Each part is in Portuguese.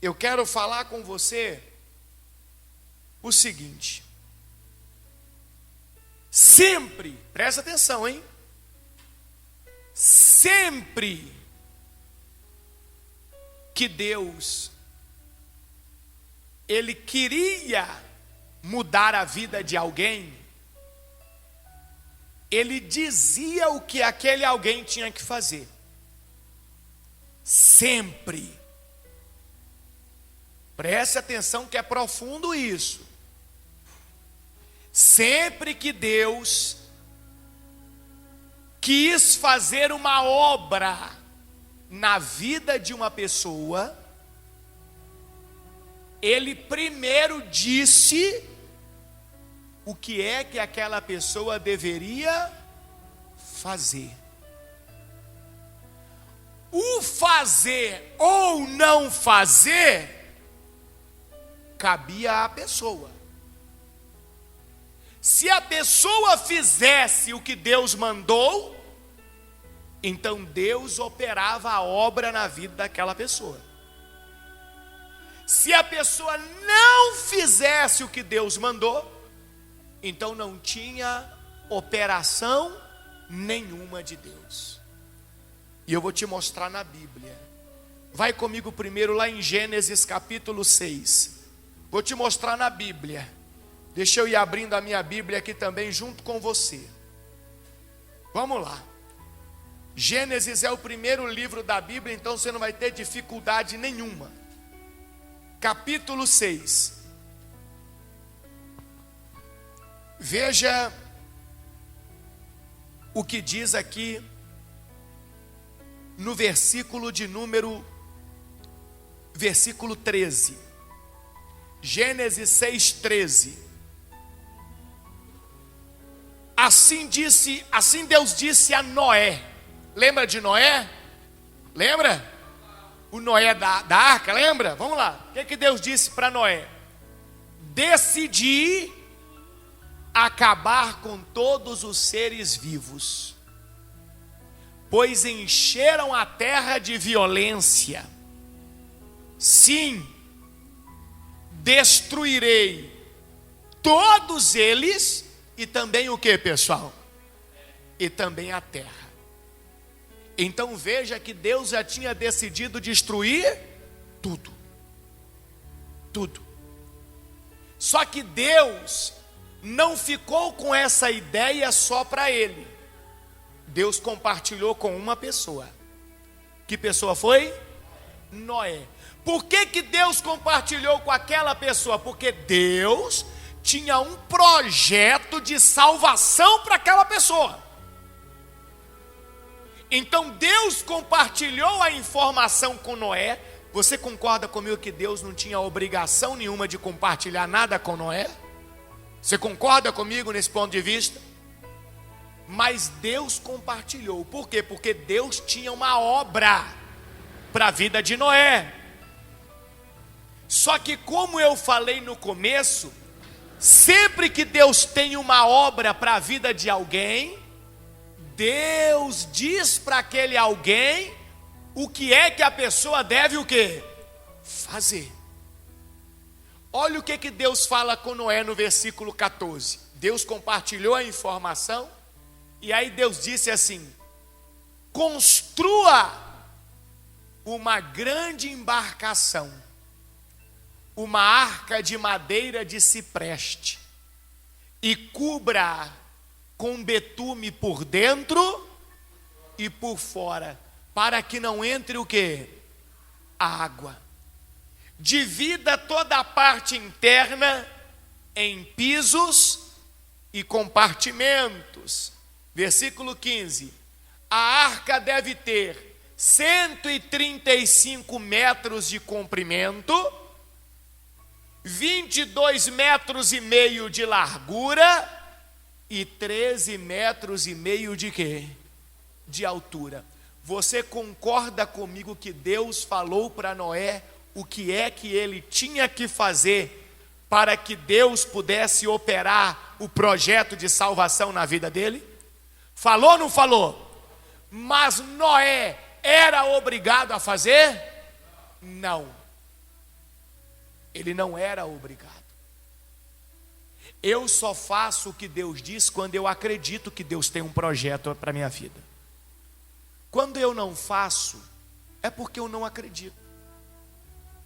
eu quero falar com você o seguinte: sempre, presta atenção, hein? Sempre que Deus, Ele queria mudar a vida de alguém, Ele dizia o que aquele alguém tinha que fazer. Sempre. Preste atenção que é profundo isso. Sempre que Deus quis fazer uma obra na vida de uma pessoa, Ele primeiro disse o que é que aquela pessoa deveria fazer. O fazer ou não fazer cabia à pessoa. Se a pessoa fizesse o que Deus mandou, então Deus operava a obra na vida daquela pessoa. Se a pessoa não fizesse o que Deus mandou, então não tinha operação nenhuma de Deus. E eu vou te mostrar na Bíblia. Vai comigo primeiro lá em Gênesis capítulo 6. Vou te mostrar na Bíblia. Deixa eu ir abrindo a minha Bíblia aqui também junto com você. Vamos lá. Gênesis é o primeiro livro da Bíblia, então você não vai ter dificuldade nenhuma. Capítulo 6. Veja o que diz aqui no versículo 13. Gênesis 6:13. Assim Deus disse a Noé. Lembra de Noé? Lembra? O Noé da arca, lembra? Vamos lá. O que Deus disse para Noé? Decidi acabar com todos os seres vivos, pois encheram a terra de violência. Sim, destruirei todos eles, e também o que, pessoal? E também a terra. Então veja que Deus já tinha decidido destruir tudo. Tudo. Só que Deus não ficou com essa ideia só para ele. Deus compartilhou com uma pessoa. Que pessoa foi? Noé. Por que Deus compartilhou com aquela pessoa? Porque Deus tinha um projeto de salvação para aquela pessoa. Então Deus compartilhou a informação com Noé. Você concorda comigo que Deus não tinha obrigação nenhuma de compartilhar nada com Noé? Você concorda comigo nesse ponto de vista? Mas Deus compartilhou. Por quê? Porque Deus tinha uma obra para a vida de Noé. Só que, como eu falei no começo, sempre que Deus tem uma obra para a vida de alguém, Deus diz para aquele alguém o que é que a pessoa deve o quê? Fazer. Olha o que Deus fala com Noé no versículo 14. Deus compartilhou a informação e aí Deus disse assim: construa uma grande embarcação, uma arca de madeira de cipreste, e cubra com betume por dentro e por fora, para que não entre o quê? A água. Divida toda a parte interna em pisos e compartimentos. Versículo 15. A arca deve ter 135 metros de comprimento, 22 metros e meio de largura e 13 metros e meio de quê? De altura. Você concorda comigo que Deus falou para Noé o que é que ele tinha que fazer para que Deus pudesse operar o projeto de salvação na vida dele? Falou ou não falou? Mas Noé era obrigado a fazer? Não. Ele não era obrigado. Eu só faço o que Deus diz quando eu acredito que Deus tem um projeto para a minha vida. Quando eu não faço, é porque eu não acredito.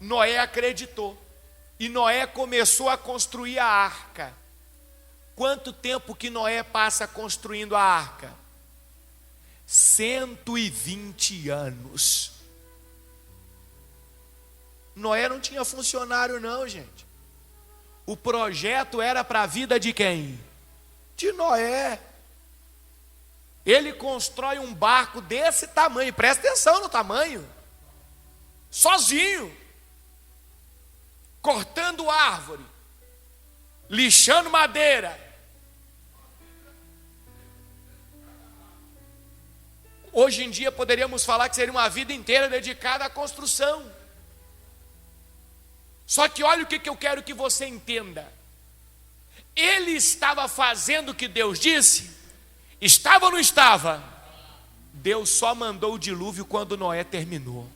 Noé acreditou. E Noé começou a construir a arca. Quanto tempo que Noé passa construindo a arca? 120 anos. Noé não tinha funcionário não, gente. O projeto era para a vida de quem? De Noé. Ele constrói um barco desse tamanho, presta atenção no tamanho, sozinho, cortando árvore, lixando madeira. Hoje em dia poderíamos falar que seria uma vida inteira dedicada à construção. Só que olha o que eu quero que você entenda. Ele estava fazendo o que Deus disse? Estava ou não estava? Deus só mandou o dilúvio quando Noé terminou.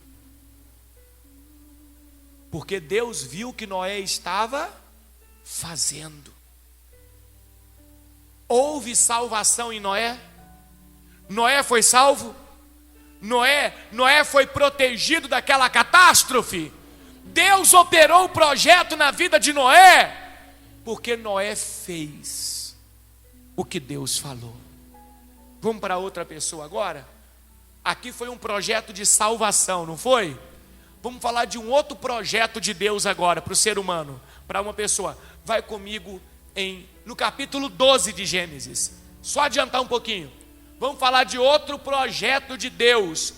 Porque Deus viu que Noé estava fazendo. Houve salvação em Noé? Noé foi salvo? Noé foi protegido daquela catástrofe? Deus operou o projeto na vida de Noé, porque Noé fez o que Deus falou. Vamos para outra pessoa agora? Aqui foi um projeto de salvação, não foi? Vamos falar de um outro projeto de Deus agora, para o ser humano, para uma pessoa. Vai comigo no capítulo 12 de Gênesis. Só adiantar um pouquinho. Vamos falar de outro projeto de Deus.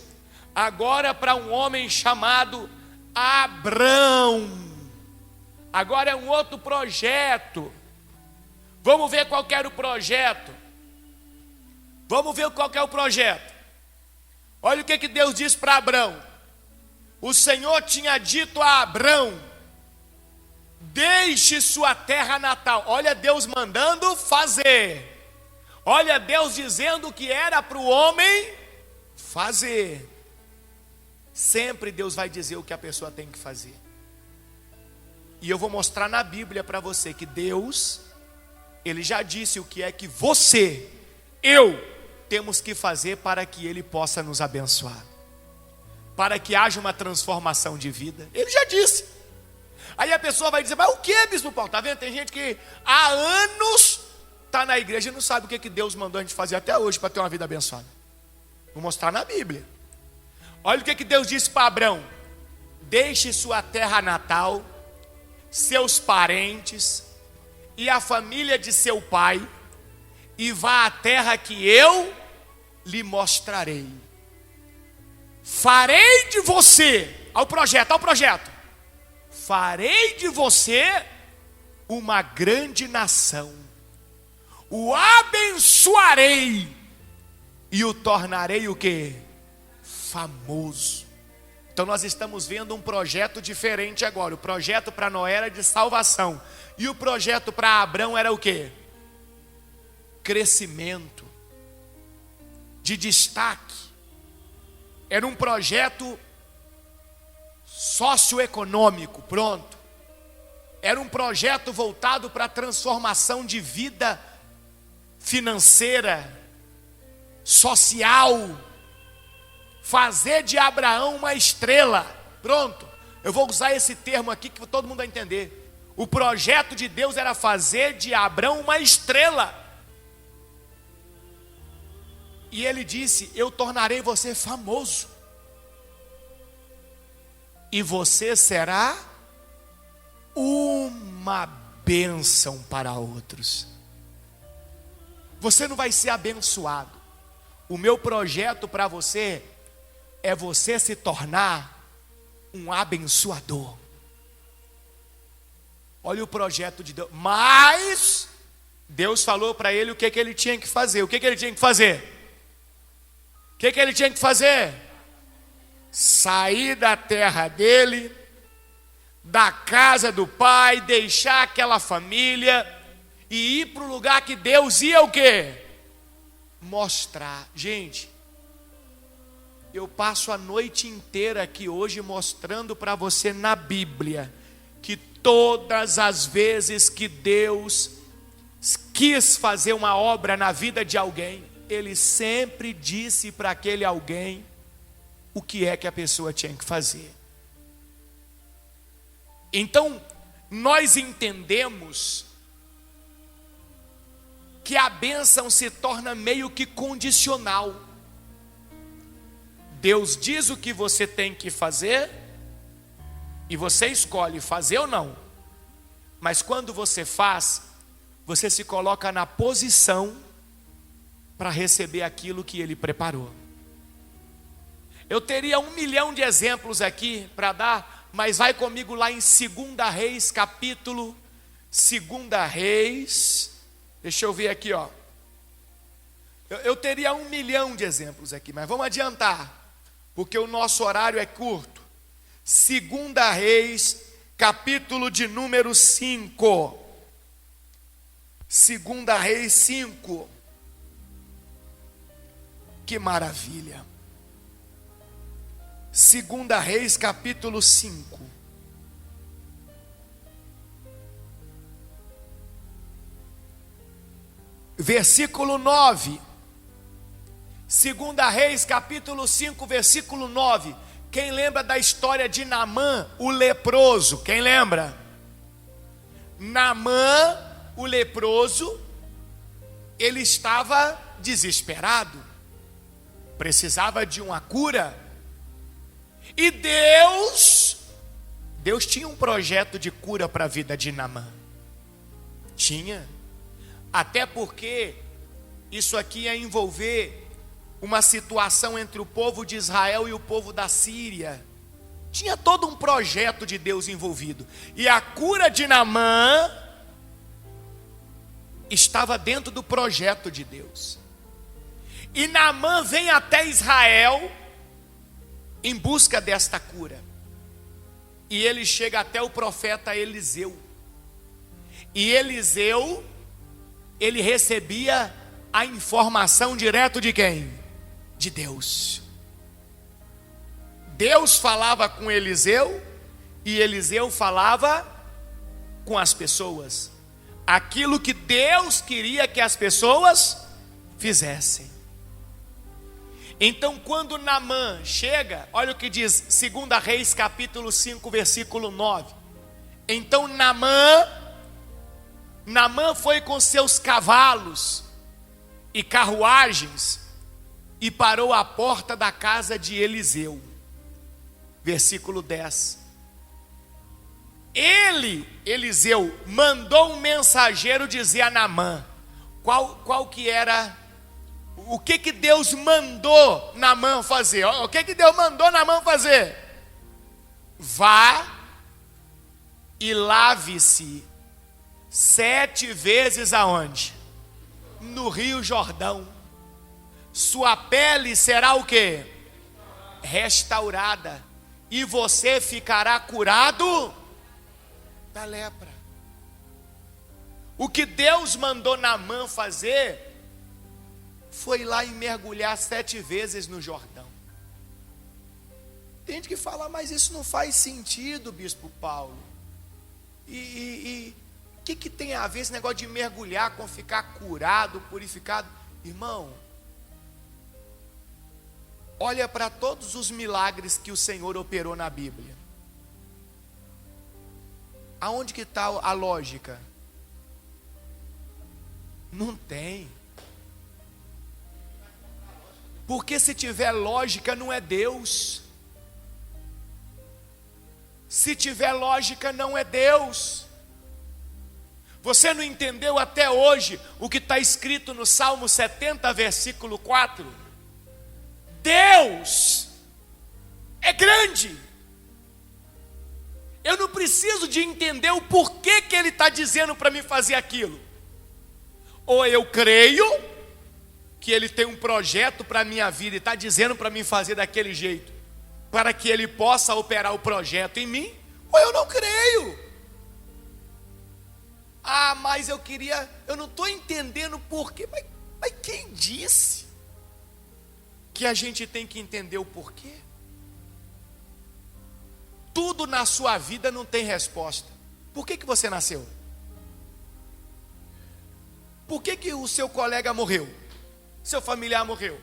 Agora para um homem chamado Abrão. Agora é um outro projeto. Vamos ver qual que era o projeto. Vamos ver qual que é o projeto. Olha o que Deus disse para Abrão. O Senhor tinha dito a Abrão: deixe sua terra natal. Olha Deus mandando fazer. Olha Deus dizendo que era para o homem fazer. Sempre Deus vai dizer o que a pessoa tem que fazer. E eu vou mostrar na Bíblia para você que Deus, Ele já disse o que é que eu temos que fazer para que Ele possa nos abençoar, para que haja uma transformação de vida. Ele já disse. Aí a pessoa vai dizer: mas o que, Bispo Paulo? Está vendo? Tem gente que há anos está na igreja e não sabe o que Deus mandou a gente fazer até hoje para ter uma vida abençoada. Vou mostrar na Bíblia. Olha o que Deus disse para Abrão: deixe sua terra natal, seus parentes e a família de seu pai, e vá à terra que eu lhe mostrarei. Farei de você, ao projeto, farei de você uma grande nação, o abençoarei e o tornarei o quê? Famoso. Então nós estamos vendo um projeto diferente agora. O projeto para Noé era de salvação, e o projeto para Abrão era o quê? Crescimento, de destaque. Era um projeto socioeconômico, pronto. Era um projeto voltado para a transformação de vida financeira, social. Fazer de Abraão uma estrela. Pronto. Eu vou usar esse termo aqui que todo mundo vai entender. O projeto de Deus era fazer de Abraão uma estrela. E ele disse: eu tornarei você famoso, e você será uma bênção para outros. Você não vai ser abençoado. O meu projeto para você é você se tornar um abençoador. Olha o projeto de Deus. Mas Deus falou para ele o que ele tinha que fazer. O que ele tinha que fazer? O que ele tinha que fazer? Sair da terra dele, da casa do pai, deixar aquela família e ir para o lugar que Deus ia o quê? Mostrar. Gente, eu passo a noite inteira aqui hoje mostrando para você na Bíblia que Todas as vezes que Deus quis fazer uma obra na vida de alguém, Ele sempre disse para aquele alguém o que é que a pessoa tinha que fazer. Então, nós entendemos que a bênção se torna meio que condicional. Deus diz o que você tem que fazer e você escolhe fazer ou não. Mas quando você faz, você se coloca na posição para receber aquilo que Ele preparou. Eu teria 1 milhão de exemplos aqui para dar, mas vai comigo lá em 2 Reis, capítulo 2 Reis. Deixa eu ver aqui, ó. Eu teria 1 milhão de exemplos aqui, mas vamos adiantar, porque o nosso horário é curto. 2 Reis, capítulo de número 5. 2 Reis 5. Que maravilha. 2 Reis, capítulo 5. Versículo 9. 2 Reis, capítulo 5, versículo 9. Quem lembra da história de Naamã, o leproso? Quem lembra? Naamã, o leproso, ele estava desesperado, precisava de uma cura. E Deus tinha um projeto de cura para a vida de Naamã. Tinha. Até porque isso aqui ia envolver uma situação entre o povo de Israel e o povo da Síria. Tinha todo um projeto de Deus envolvido. E a cura de Naamã estava dentro do projeto de Deus. E Naamã vem até Israel em busca desta cura. E ele chega até o profeta Eliseu. E Eliseu, ele recebia a informação direto de quem? De Deus. Deus falava com Eliseu e Eliseu falava com as pessoas. Aquilo que Deus queria que as pessoas fizessem. Então, quando Naamã chega, olha o que diz 2 Reis, capítulo 5, versículo 9. Então Naamã foi com seus cavalos e carruagens e parou à porta da casa de Eliseu. Versículo 10. Eliseu, mandou um mensageiro dizer a Naamã, qual que era, o que Deus mandou Naamã fazer? O que Deus mandou Naamã fazer? Vá e lave-se 7 vezes aonde? No Rio Jordão. Sua pele será o quê? Restaurada. E você ficará curado da lepra. O que Deus mandou Naamã fazer foi lá e mergulhar 7 vezes no Jordão. Tem gente que fala, mas isso não faz sentido, Bispo Paulo. E o que tem a ver esse negócio de mergulhar com ficar curado, purificado? Irmão, olha para todos os milagres que o Senhor operou na Bíblia. Aonde que está a lógica? Não tem. Porque se tiver lógica, não é Deus. Se tiver lógica, não é Deus. Você não entendeu até hoje o que está escrito no Salmo 70, versículo 4? Deus é grande. Eu não preciso de entender o porquê que Ele está dizendo para mim fazer aquilo. Ou eu creio que Ele tem um projeto para a minha vida e está dizendo para mim fazer daquele jeito, para que Ele possa operar o projeto em mim, ou eu não creio. Ah, mas eu não estou entendendo porquê. Mas quem disse que a gente tem que entender o porquê? Tudo na sua vida não tem resposta. Por que você nasceu? Por que o seu colega morreu? Seu familiar morreu?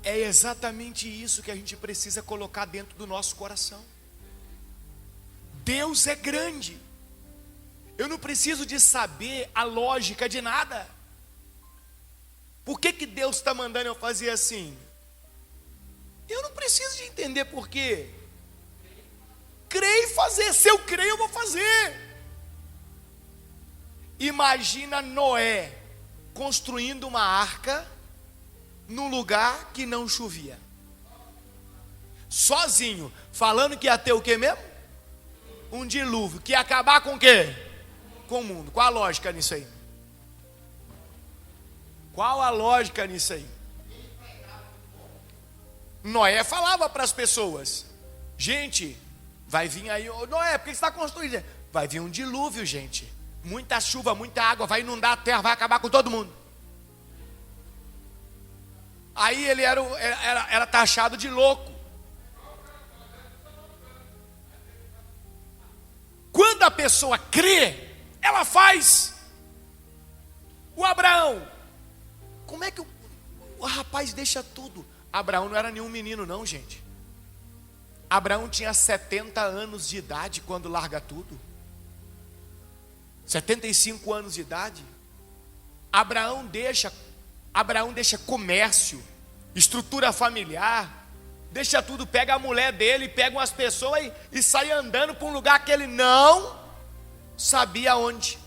É exatamente isso que a gente precisa colocar dentro do nosso coração. Deus é grande. Eu não preciso de saber a lógica de nada. Por que Deus está mandando eu fazer assim? Eu não preciso de entender por quê. Creio e fazer. Se eu creio, eu vou fazer. Imagina Noé construindo uma arca num lugar que não chovia. Sozinho, falando que ia ter o quê mesmo? Um dilúvio, que ia acabar com o quê? Com o mundo. Qual a lógica nisso aí? Qual a lógica nisso aí? Noé falava para as pessoas: gente, vai vir aí, Noé, por que você está construindo? Vai vir um dilúvio, gente. Muita chuva, muita água, vai inundar a terra, vai acabar com todo mundo. Aí ele era taxado de louco. Quando a pessoa crê, ela faz. O Abraão, como é que o rapaz deixa tudo? Abraão não era nenhum menino não, gente. Abraão tinha 70 anos de idade quando larga tudo. 75 anos de idade. Abraão deixa comércio, estrutura familiar, deixa tudo, pega a mulher dele, pega umas pessoas e sai andando para um lugar que ele não sabia onde.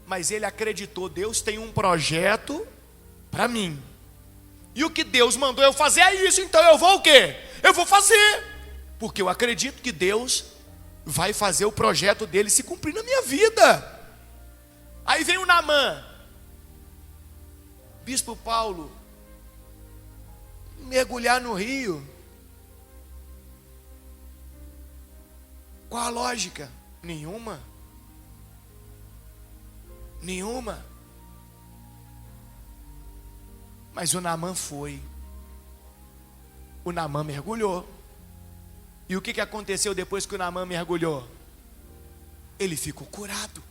Mas ele acreditou, Deus tem um projeto para mim. E o que Deus mandou eu fazer é isso, então eu vou o quê? Eu vou fazer. Porque eu acredito que Deus vai fazer o projeto dele se cumprir na minha vida. Aí vem o Naamã. Bispo Paulo, mergulhar no rio. Qual a lógica? Nenhuma. Nenhuma. Mas o Naamã foi. O Naamã mergulhou. E o que aconteceu depois que o Naamã mergulhou? Ele ficou curado.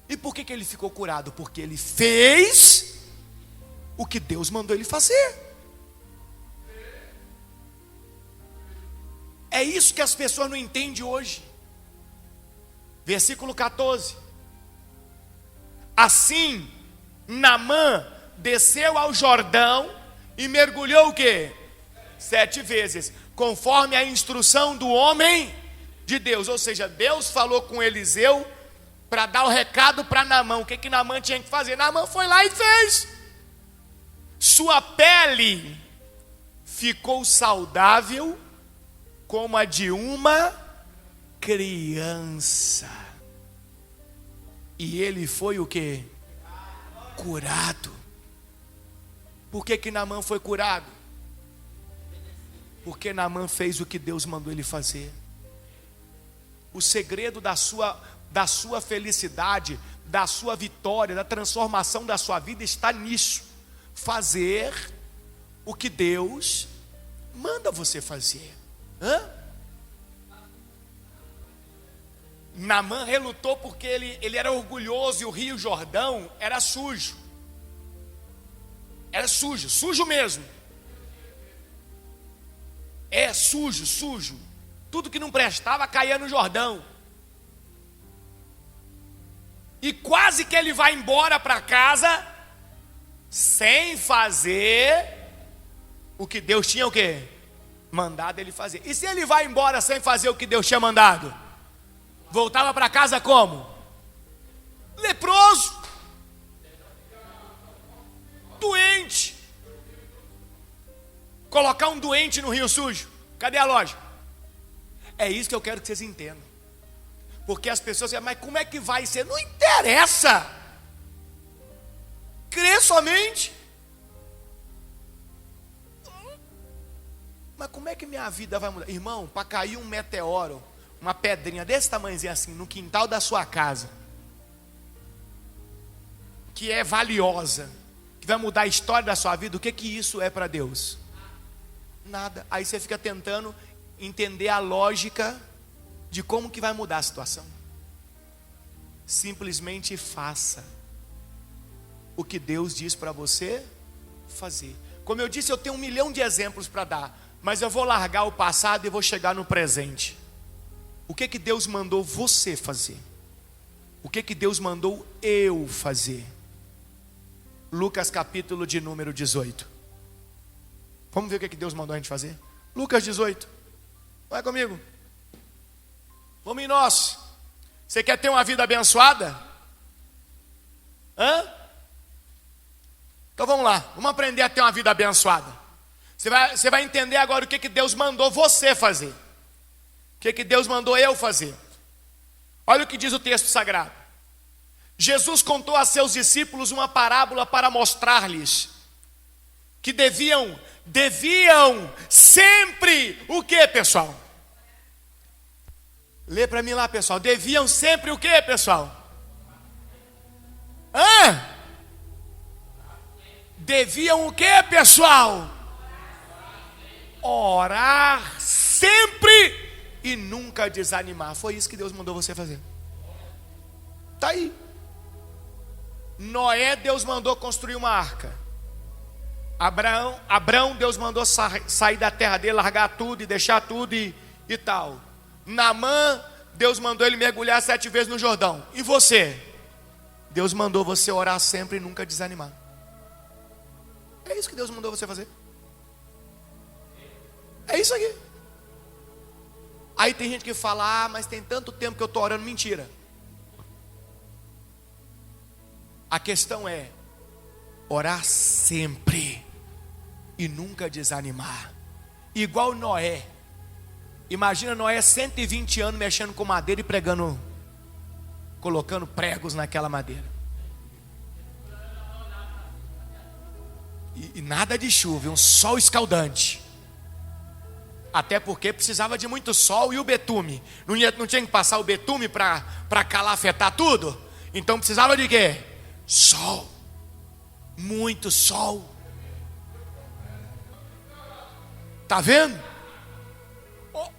E por que ele ficou curado? Porque ele fez o que Deus mandou ele fazer. É isso que as pessoas não entendem hoje. Versículo 14. Assim, Naamã desceu ao Jordão e mergulhou o quê? 7 vezes, conforme a instrução do homem de Deus. Ou seja, Deus falou com Eliseu para dar o recado para Naamã. O que Naamã tinha que fazer? Naamã foi lá e fez. Sua pele ficou saudável como a de uma criança. E ele foi o quê? Curado. Por que Naamã foi curado? Porque Naamã fez o que Deus mandou ele fazer. O segredo da sua felicidade, da sua vitória, da transformação da sua vida está nisso. Fazer o que Deus manda você fazer. Naamã relutou porque ele era orgulhoso e o rio Jordão era sujo. Era sujo, sujo mesmo. É sujo, sujo. Tudo que não prestava caía no Jordão. E quase que ele vai embora para casa sem fazer o que Deus tinha o quê? Mandado ele fazer. E se ele vai embora sem fazer o que Deus tinha mandado? Voltava para casa como? Leproso. Doente. Colocar um doente no rio sujo. Cadê a lógica? É isso que eu quero que vocês entendam. Porque as pessoas dizem, mas como é que vai ser? Não interessa. Crê somente. Mas como é que minha vida vai mudar? Irmão, para cair um meteoro, uma pedrinha desse tamanhozinho assim, no quintal da sua casa, que é valiosa, que vai mudar a história da sua vida, o que isso é para Deus? Nada. Aí você fica tentando entender a lógica de como que vai mudar a situação. Simplesmente faça o que Deus diz para você fazer. Como eu disse, eu tenho 1 milhão de exemplos para dar, mas eu vou largar o passado e vou chegar no presente. O que que Deus mandou você fazer? O que que Deus mandou eu fazer? Lucas capítulo de número 18. Vamos ver o que que Deus mandou a gente fazer? Lucas 18. Vai comigo. Vamos em nós. Você quer ter uma vida abençoada? Hã? Então vamos lá. Vamos aprender a ter uma vida abençoada. Você vai entender agora o que que Deus mandou você fazer. O que que Deus mandou eu fazer. Olha o que diz o texto sagrado. Jesus contou a seus discípulos uma parábola para mostrar-lhes que deviam sempre o que, pessoal? Lê para mim lá, pessoal. Deviam sempre o que, pessoal? Deviam o que, pessoal? Orar sempre e nunca desanimar. Foi isso que Deus mandou você fazer. Está aí. Noé, Deus mandou construir uma arca. Abraão, Deus mandou sair da terra dele, largar tudo e deixar tudo e tal. Naamã, Deus mandou ele mergulhar 7 vezes no Jordão. E você? Deus mandou você orar sempre e nunca desanimar. É isso que Deus mandou você fazer. É isso aqui. Aí tem gente que fala, mas tem tanto tempo que eu estou orando. Mentira. A questão é orar sempre e nunca desanimar. Igual Noé. Imagina Noé 120 anos mexendo com madeira e pregando, colocando pregos naquela madeira. E nada de chuva, um sol escaldante. Até porque precisava de muito sol e o betume. Não tinha que passar o betume para calafetar tudo? Então precisava de quê? Sol. Muito sol. Tá vendo?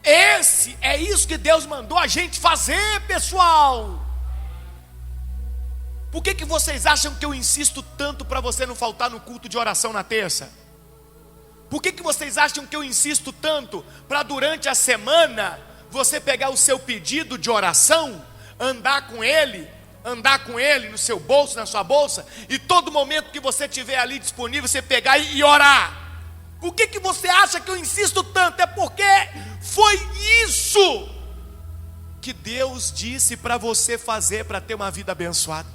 É isso que Deus mandou a gente fazer, pessoal. Por que vocês acham que eu insisto tanto para você não faltar no culto de oração na terça? Por que vocês acham que eu insisto tanto para durante a semana você pegar o seu pedido de oração, andar com ele no seu bolso, na sua bolsa, e todo momento que você tiver ali disponível, você pegar e orar? Por que você acha que eu insisto tanto? É porque foi isso que Deus disse para você fazer para ter uma vida abençoada.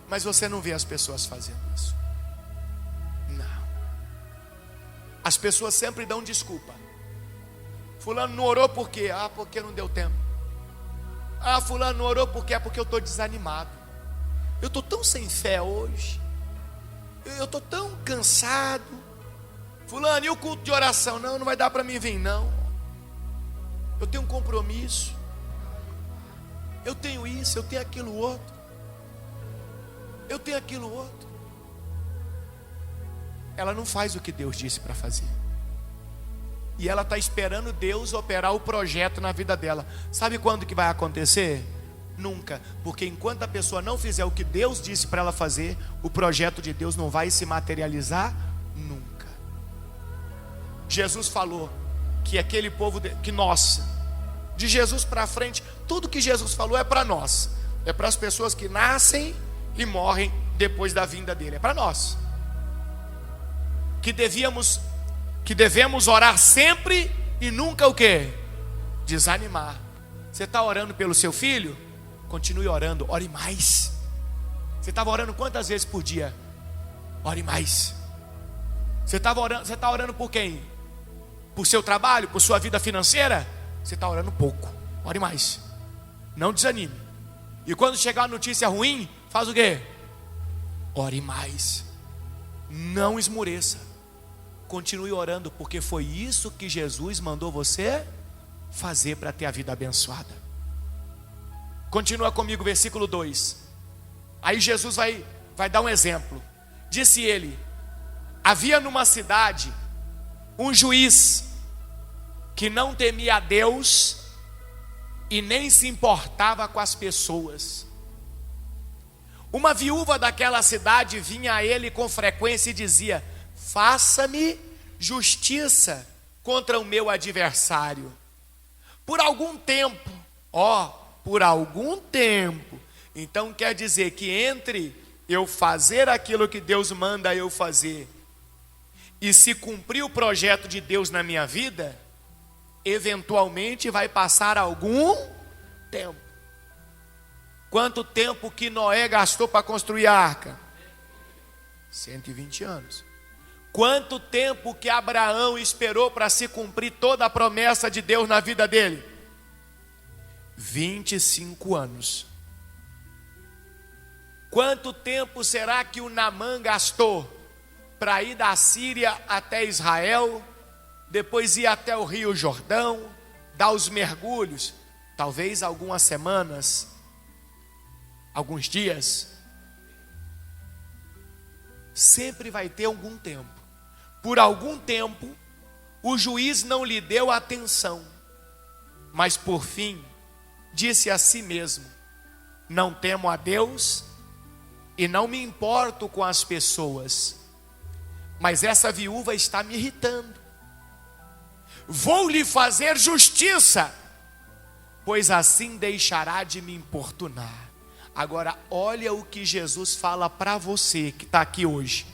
Mas você não vê as pessoas fazendo isso. Não. As pessoas sempre dão desculpa. Fulano não orou por quê? Porque não deu tempo. Fulano não orou por quê? Porque eu estou desanimado. Eu estou tão sem fé hoje. Eu estou tão cansado. Fulano, e o culto de oração? Não vai dar para mim vir, não. Eu tenho um compromisso. Eu tenho isso, eu tenho aquilo outro. Eu tenho aquilo outro. Ela não faz o que Deus disse para fazer. E ela está esperando Deus operar o projeto na vida dela. Sabe quando que vai acontecer? Nunca. Porque enquanto a pessoa não fizer o que Deus disse para ela fazer, o projeto de Deus não vai se materializar nunca. Jesus falou que aquele povo, de Jesus para frente, tudo que Jesus falou é para nós. É para as pessoas que nascem e morrem depois da vinda dele. É para nós. Que devemos orar sempre e nunca o quê? Desanimar. Você está orando pelo seu filho? Continue orando, ore mais. Você estava orando quantas vezes por dia? Ore mais. Você está orando por quem? Por seu trabalho? Por sua vida financeira? Você está orando pouco. Ore mais. Não desanime. E quando chegar a notícia ruim, faz o quê? Ore mais. Não esmoreça. Continue orando, porque foi isso que Jesus mandou você fazer para ter a vida abençoada. Continua comigo, versículo 2. Aí Jesus vai dar um exemplo. Disse ele: havia numa cidade Um juiz que não temia a Deus e nem se importava com as pessoas. Uma viúva daquela cidade vinha a ele com frequência e dizia: faça-me justiça contra o meu adversário. Por algum tempo, por algum tempo. Então quer dizer que entre eu fazer aquilo que Deus manda eu fazer e se cumprir o projeto de Deus na minha vida, eventualmente vai passar algum tempo. Quanto tempo que Noé gastou para construir a arca? 120 anos. Quanto tempo que Abraão esperou para se cumprir toda a promessa de Deus na vida dele? 25 anos. Quanto tempo será que o Naamã gastou para ir da Síria até Israel, depois ir até o Rio Jordão, dar os mergulhos? Talvez algumas semanas, alguns dias. Sempre vai ter algum tempo. Por algum tempo, o juiz não lhe deu atenção, mas por fim, disse a si mesmo: não temo a Deus e não me importo com as pessoas, mas essa viúva está me irritando. Vou lhe fazer justiça, pois assim deixará de me importunar. Agora, olha o que Jesus fala para você que está aqui hoje.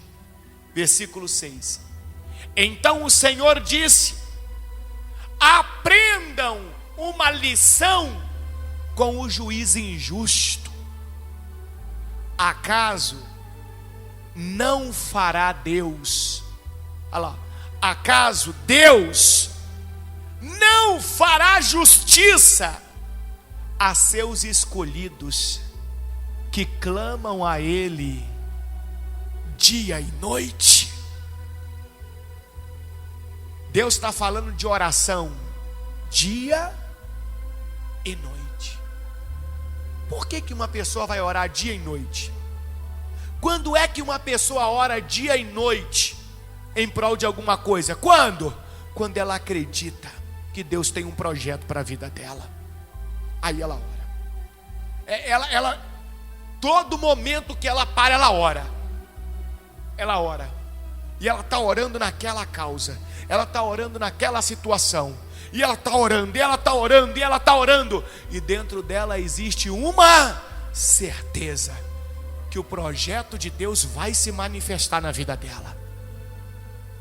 Versículo 6. Então o Senhor disse: aprendam uma lição com o juiz injusto. Acaso não fará Deus? Olha lá. Acaso Deus não fará justiça a seus escolhidos que clamam a Ele dia e noite? Deus está falando de oração dia e noite. Por que uma pessoa vai orar dia e noite? Quando é que uma pessoa ora dia e noite em prol de alguma coisa? Quando? Quando ela acredita que Deus tem um projeto para a vida dela. Aí ela ora. Todo momento que ela para, ela ora. Ela ora. E ela está orando naquela causa. Ela está orando naquela situação. E ela está orando, e ela está orando, e ela está orando. E dentro dela existe uma certeza: que o projeto de Deus vai se manifestar na vida dela.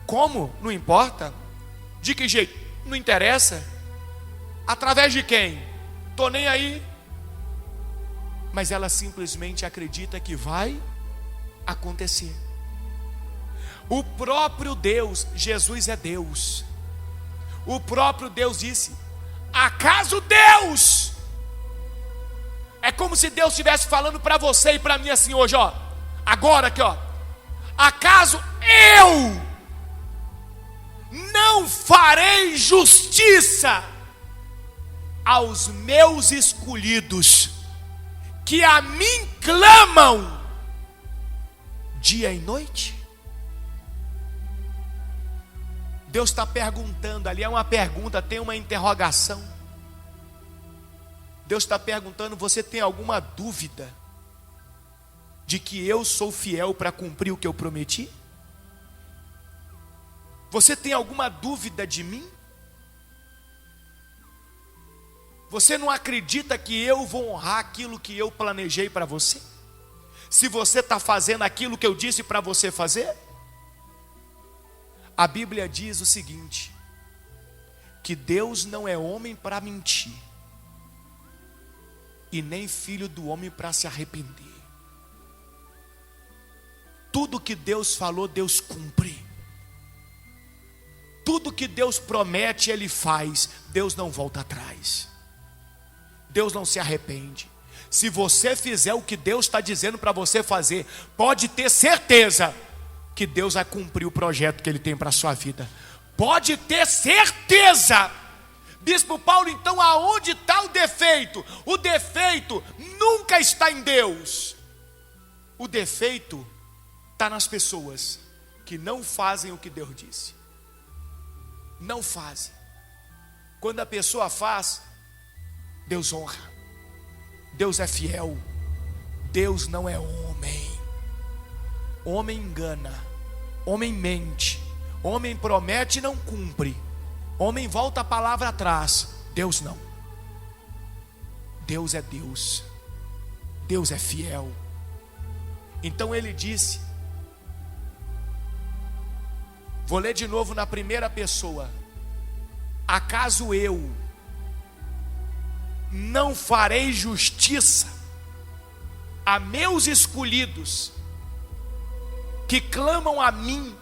Como? Não importa. De que jeito? Não interessa. Através de quem? Estou nem aí. Mas ela simplesmente acredita que vai acontecer. O próprio Deus, Jesus é Deus. O próprio Deus disse: acaso Deus? É como se Deus estivesse falando para você e para mim assim hoje, agora aqui, acaso eu não farei justiça aos meus escolhidos, que a mim clamam dia e noite? Deus está perguntando, ali é uma pergunta, tem uma interrogação. Deus está perguntando: você tem alguma dúvida de que eu sou fiel para cumprir o que eu prometi? Você tem alguma dúvida de mim? Você não acredita que eu vou honrar aquilo que eu planejei para você? Se você está fazendo aquilo que eu disse para você fazer? A Bíblia diz o seguinte: que Deus não é homem para mentir, e nem filho do homem para se arrepender. Tudo que Deus falou, Deus cumpre. Tudo que Deus promete, Ele faz. Deus não volta atrás. Deus não se arrepende. Se você fizer o que Deus está dizendo para você fazer, pode ter certeza que Deus vai cumprir o projeto que Ele tem para a sua vida. Pode ter certeza. Bispo Paulo, então aonde está o defeito? O defeito nunca está em Deus. O defeito está nas pessoas que não fazem o que Deus disse. não fazem. Quando a pessoa faz, Deus honra. Deus é fiel. Deus não é homem. Homem engana. Homem mente. Homem promete e não cumpre. Homem volta a palavra atrás. Deus não. Deus é Deus. Deus é fiel. Então ele disse, vou ler de novo na primeira pessoa: acaso eu não farei justiça a meus escolhidos, que clamam a mim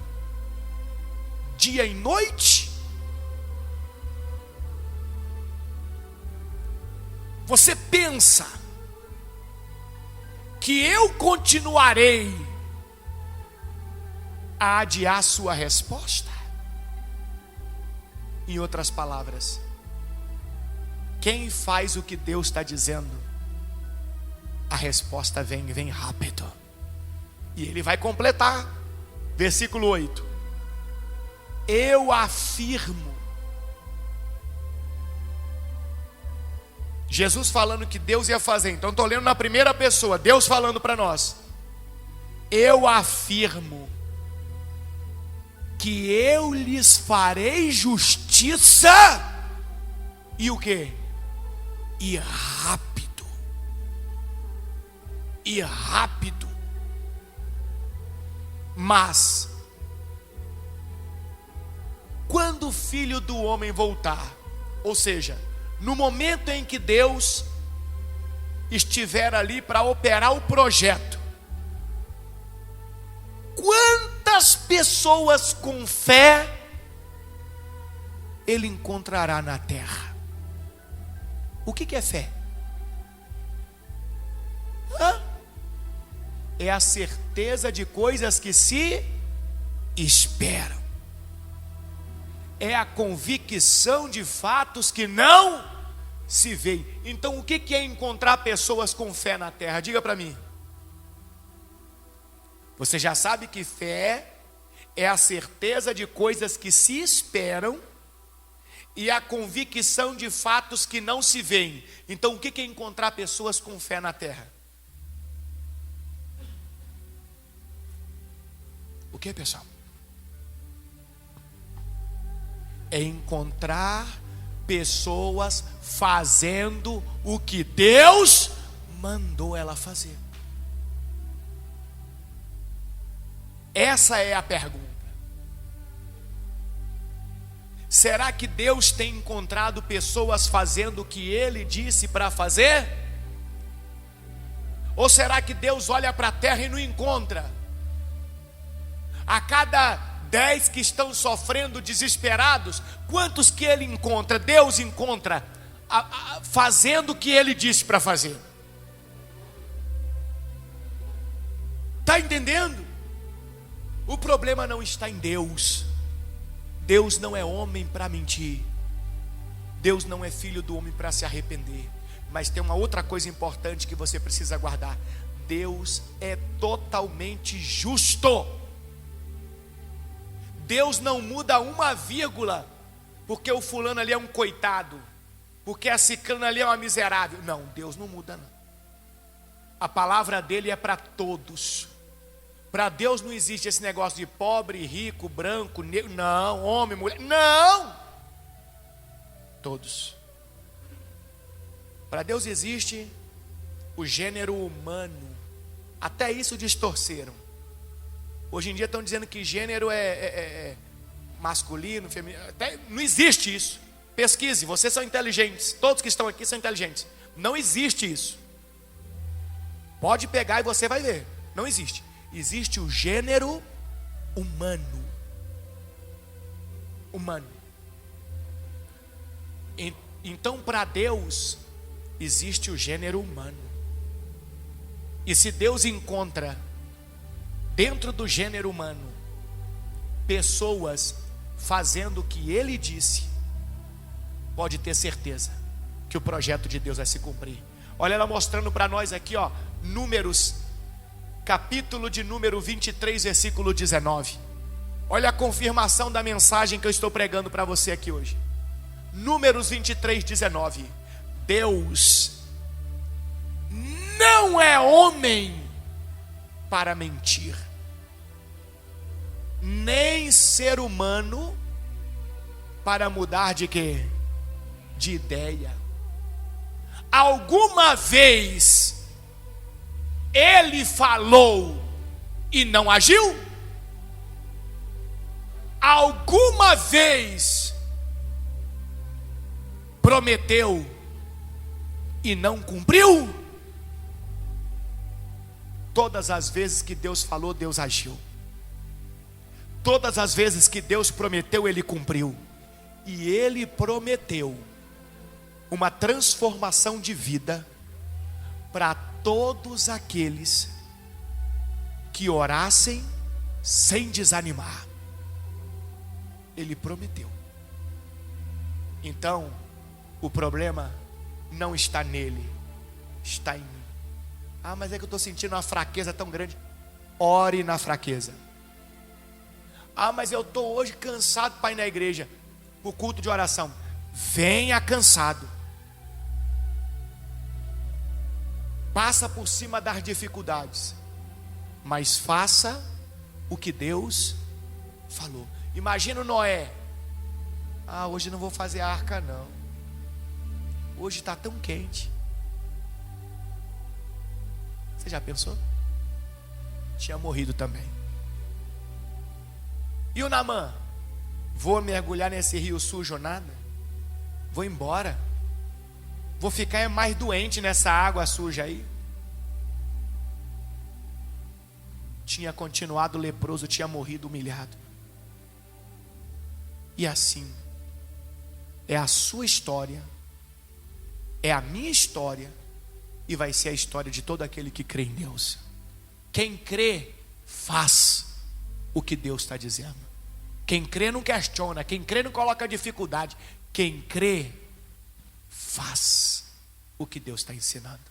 dia e noite? Você pensa que eu continuarei a adiar sua resposta? Em outras palavras, quem faz o que Deus está dizendo, a resposta vem rápido. E ele vai completar, versículo 8: eu afirmo. Jesus falando que Deus ia fazer. Então estou lendo na primeira pessoa, Deus falando para nós: eu afirmo que eu lhes farei justiça. E o quê? E rápido. E rápido. Mas quando o Filho do Homem voltar, ou seja, no momento em que Deus estiver ali para operar o projeto, quantas pessoas com fé Ele encontrará na terra? O que é fé? É a certeza de coisas que se esperam. É a convicção de fatos que não se veem. Então o que é encontrar pessoas com fé na terra? Diga para mim. Você já sabe que fé é a certeza de coisas que se esperam e a convicção de fatos que não se veem. Então o que é encontrar pessoas com fé na terra? O que, pessoal? É encontrar pessoas fazendo o que Deus mandou ela fazer. Essa é a pergunta. Será que Deus tem encontrado pessoas fazendo o que Ele disse para fazer? Ou será que Deus olha para a terra e não encontra? A cada 10 que estão sofrendo desesperados, quantos que Ele encontra? Deus encontra fazendo o que Ele disse para fazer. Está entendendo? O problema não está em Deus. Deus não é homem para mentir. Deus não é filho do homem para se arrepender. Mas tem uma outra coisa importante que você precisa guardar: Deus é totalmente justo. Deus não muda uma vírgula porque o fulano ali é um coitado, porque a ciclana ali é uma miserável. Não, Deus não muda não. A palavra dele é para todos. Para Deus não existe esse negócio de pobre, rico, branco, negro, não, homem, mulher, não. Todos. Para Deus existe o gênero humano. Até isso distorceram. Hoje em dia estão dizendo que gênero é masculino, feminino. Até não existe isso. Pesquise, vocês são inteligentes. Todos que estão aqui são inteligentes. Não existe isso. Pode pegar e você vai ver. Não existe. Existe o gênero humano. Humano. Então, para Deus, existe o gênero humano. E se Deus encontra dentro do gênero humano pessoas fazendo o que Ele disse, pode ter certeza que o projeto de Deus vai se cumprir. Olha ela mostrando para nós aqui, ó, Números, capítulo de número 23, versículo 19. Olha a confirmação da mensagem que eu estou pregando para você aqui hoje. Números 23, 19. Deus não é homem para mentir, nem ser humano para mudar de quê? De ideia. Alguma vez ele falou e não agiu? Alguma vez prometeu e não cumpriu? Todas as vezes que Deus falou, Deus agiu. Todas as vezes que Deus prometeu, Ele cumpriu. E Ele prometeu uma transformação de vida para todos aqueles que orassem sem desanimar. Ele prometeu. Então, o problema não está nele, está em mim. Ah, mas é que eu estou sentindo uma fraqueza tão grande. Ore na fraqueza. Ah, mas eu estou hoje cansado para ir na igreja, o culto de oração. Venha cansado. Passa por cima das dificuldades, mas faça o que Deus falou. Imagina o Noé. Ah, hoje não vou fazer a arca não. Hoje está tão quente. Você já pensou? Tinha morrido também. E o Naamã? Vou mergulhar nesse rio sujo ou nada? Vou embora. Vou ficar mais doente nessa água suja aí. Tinha continuado leproso, tinha morrido humilhado. E assim, é a sua história, é a minha história, e vai ser a história de todo aquele que crê em Deus. Quem crê, faz o que Deus está dizendo. Quem crê não questiona, quem crê não coloca dificuldade. Quem crê, faz o que Deus está ensinando.